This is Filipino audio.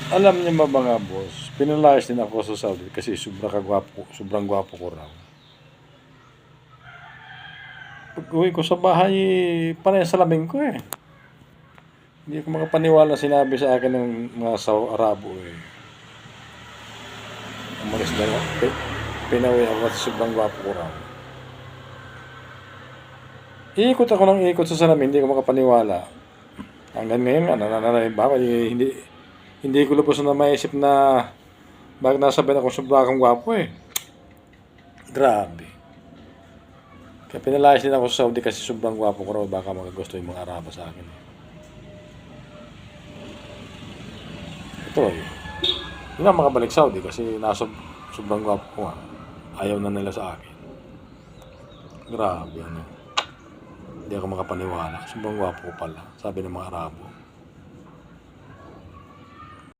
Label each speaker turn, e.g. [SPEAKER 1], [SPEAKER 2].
[SPEAKER 1] Alam niyo ba mga boss, pinalayas din ako sa Saudi kasi sobrang gwapo ko raw. Pag uwi ko sa bahay, panay ang salamin ko eh. Hindi ko makapaniwala sinabi sa akin ng mga Arabo eh. Umalis na lang. Pinawi ako at sobrang gwapo ko raw. Iikot ako ng ikot sa salamin, hindi ko makapaniwala. Hanggang ngayon nga, hindi ko lubos na maisip na bakit nasabihin ako sobrang gwapo eh. Grabe. Kaya pinalayas din ako sa Saudi kasi sobrang gwapo ko raw, baka magagusto yung mga Arabo sa akin. Ito eh. Hindi na makabalik Saudi kasi sobrang gwapo ko nga. Ayaw na nila sa akin. Grabe ano. Hindi ako makapaniwala. Sobrang gwapo ko pala, sabi ng mga Arabo.